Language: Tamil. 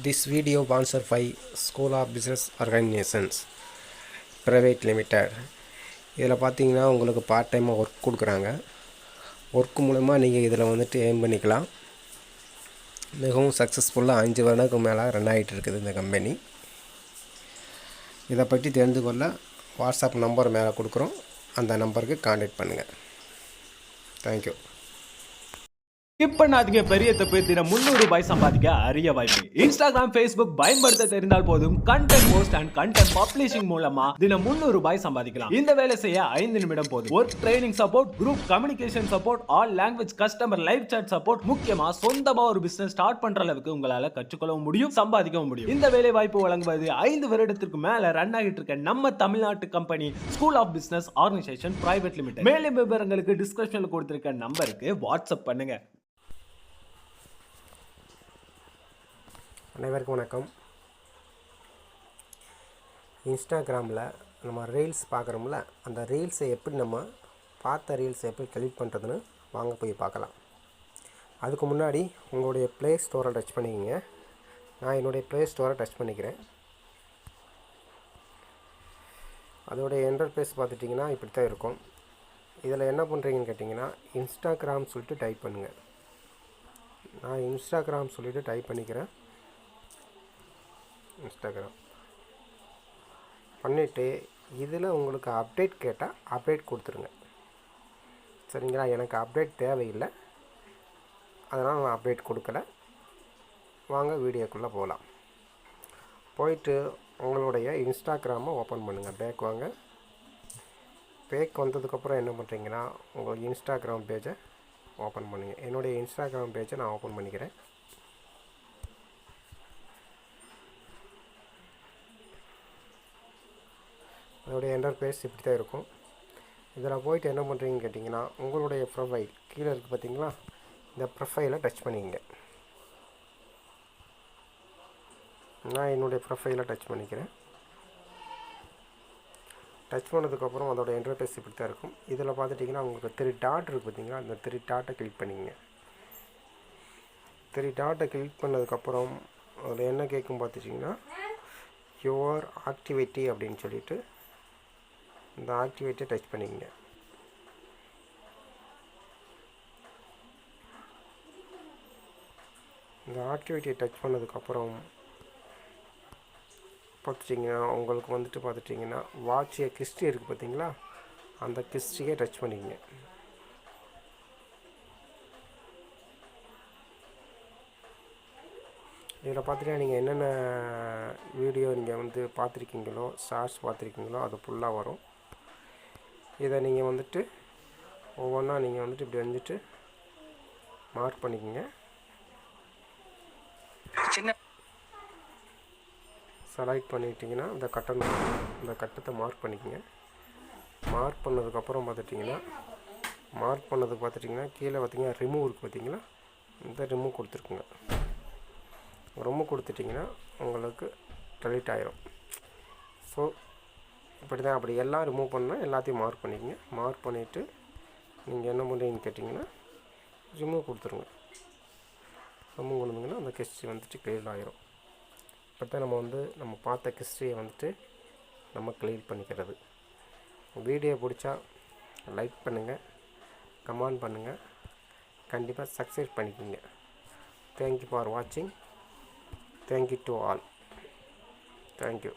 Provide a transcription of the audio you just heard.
This video sponsored by School of Business Organizations Private Limited. இதில் பார்த்தீங்கன்னா உங்களுக்கு பார்ட் டைமாக ஒர்க் கொடுக்குறாங்க. ஒர்க் மூலமா நீங்கள் இதில் வந்துட்டு ஏர்ன் பண்ணிக்கலாம். மிகவும் சக்ஸஸ்ஃபுல்லாக 5 வருடத்துக்கு மேலே ரன் ஆகிட்டு இருக்குது இந்த கம்பெனி. இதை பற்றி தெரிந்து கொள்ள வாட்ஸ்அப் நம்பர் மேலே கொடுக்குறோம், அந்த நம்பருக்கு கான்டாக்ட் பண்ணுங்கள். தேங்க்யூ. ஸ்கிப் பண்ணாதீங்க, பெரிய தப்பு. தினம் 300 ரூபாய் சம்பாதிக்க அரிய வாய்ப்பு. இன்ஸ்டாகிராம், ஃபேஸ்புக் பயன்படுத்த தெரிந்தால் போதும். Content post and content publishing மூலமா தினம் 300 ரூபாய் சம்பாதிக்கலாம். இந்த வேலை செய்ய 5 நிமிடம் போதும். Work training support, group communication support, all language customer live chat support, முக்கியமா சொந்தமா ஒரு பிசினஸ் ஸ்டார்ட் பண்ற அளவுக்கு உங்களால கற்றுக்கொள்ளவும் முடியும், சம்பாதிக்கவும் முடியும். இந்த வேலை வாய்ப்பு வழங்குவது 5 வருடத்திற்கு மேல ரன் ஆகிட்டு இருக்க நம்ம தமிழ்நாட்டு company school of business organisation private limited. மேலும் விவரங்களுக்கு டிஸ்கிரிப்ஷன்ல கொடுத்திருக்க நம்பருக்கு வாட்ஸ்அப் பண்ணுங்க. அனைவருக்கும் வணக்கம். இன்ஸ்டாகிராமில் நம்ம ரீல்ஸ் பார்க்குறோம்ல, அந்த ரீல்ஸை எப்படி நம்ம பார்த்த ரீல்ஸை எப்படி டெலீட் பண்ணுறதுன்னு வாங்க போய் பார்க்கலாம். அதுக்கு முன்னாடி உங்களுடைய ப்ளே ஸ்டோரை டச் பண்ணிக்கோங்க. நான் என்னுடைய ப்ளே ஸ்டோரை டச் பண்ணிக்கிறேன். அதோடைய இன்டர்ஃபேஸ் பார்த்துட்டிங்கன்னா இப்படி தான் இருக்கும். இதில் என்ன பண்ணுறீங்கன்னு கேட்டிங்கன்னா, இன்ஸ்டாகிராம் சொல்லிட்டு டைப் பண்ணுங்கள். நான் இன்ஸ்டாகிராம் சொல்லிவிட்டு டைப் பண்ணிக்கிறேன். இன்ஸ்டாகிராம் பண்ணிவிட்டு இதில் உங்களுக்கு அப்டேட் கேட்டால் அப்டேட் கொடுத்துருங்க. சரிங்களா? எனக்கு அப்டேட் தேவையில்லை, அதனால் நான் அப்டேட் கொடுக்கல. வாங்க வீடியோக்குள்ளே போகலாம். போயிட்டு உங்களுடைய இன்ஸ்டாகிராமை ஓப்பன் பண்ணுங்கள். பேக் வாங்க. பேக் வந்ததுக்கப்புறம் என்ன பண்ணுறீங்கன்னா, உங்களுக்கு இன்ஸ்டாகிராம் பேஜை ஓப்பன் பண்ணுங்கள். என்னுடைய இன்ஸ்டாகிராம் பேஜை நான் ஓப்பன் பண்ணிக்கிறேன். அதோடைய இன்டர்ஃபேஸ் இப்படி தான் இருக்கும். இதில் போயிட்டு என்ன பண்ணுறீங்கன்னு கேட்டிங்கன்னா, உங்களுடைய ப்ரொஃபைல் கீழே இருக்குது பார்த்தீங்களா, இந்த ப்ரொஃபைலை டச் பண்ணிக்கங்க. நான் என்னுடைய ப்ரொஃபைலை டச் பண்ணிக்கிறேன். டச் பண்ணதுக்கப்புறம் அதோடய இன்டர்ஃபேஸ் இப்படி தான் இருக்கும். இதில் பார்த்துட்டிங்கன்னா உங்களுக்கு 3 டாட் இருக்குது பார்த்தீங்களா, அந்த 3 டாட்டை கிளிக் பண்ணிக்கங்க. 3 டாட்டை கிளிக் பண்ணதுக்கப்புறம் அதில் என்ன கேட்கும் பார்த்துட்டிங்கன்னா, யுவர் ஆக்டிவிட்டி அப்படின்னு சொல்லிட்டு இந்த ஆக்டிவிட்டியை டச் பண்ணிக்கங்க. இந்த ஆக்டிவிட்டியை டச் பண்ணதுக்கப்புறம் பார்த்துட்டிங்கன்னா உங்களுக்கு வந்துட்டு பார்த்துட்டிங்கன்னா வாட்ச் ஏ ஹிஸ்ட்ரி இருக்குது பார்த்தீங்களா, அந்த ஹிஸ்ட்ரியை டச் பண்ணிக்கங்க. இதில் பார்த்துட்டா நீங்கள் என்னென்ன வீடியோ நீங்கள் வந்து பார்த்துருக்கீங்களோ, ஷார்ட்ஸ் பார்த்துருக்கீங்களோ அது ஃபுல்லாக வரும். இதை நீங்கள் வந்துட்டு ஒவ்வொன்றா நீங்கள் வந்துட்டு இப்படி வந்துட்டு மார்க் பண்ணிக்கோங்க. செலக்ட் பண்ணிட்டீங்கன்னா இந்த கட்டத்தை மார்க் பண்ணிக்கோங்க. மார்க் பண்ணதுக்கப்புறம் பார்த்துட்டிங்கன்னா கீழே பார்த்தீங்கன்னா ரிமூவ் இருக்குது பார்த்தீங்களா, இந்த ரிமூவ் கொடுத்துருக்குங்க. ரிமூவ் கொடுத்துட்டிங்கன்னா உங்களுக்கு டெலீட் ஆயிரும். ஸோ இப்படி தான். அப்படி எல்லாம் ரிமூவ் பண்ணால் எல்லாத்தையும் மார்க் பண்ணிக்கங்க. மார்க் பண்ணிவிட்டு நீங்கள் என்ன பண்ணுறீங்கன்னு கேட்டிங்கன்னா ரிமூவ் கொடுத்துருங்க. ரிமூவ் பண்ணுங்கன்னா அந்த ஹிஸ்ட்ரி வந்துட்டு கிளியர் ஆகிரும். இப்போ தான் நம்ம பார்த்த ஹிஸ்ட்ரியை வந்துட்டு நம்ம கிளியர் பண்ணிக்கிறது. வீடியோ பிடிச்சா லைக் பண்ணுங்கள், கமெண்ட் பண்ணுங்கள், கண்டிப்பாக சக்ஸஸ் பண்ணிக்கோங்க. தேங்க்யூ ஃபார் வாட்சிங். Thank you to all. தேங்க்யூ.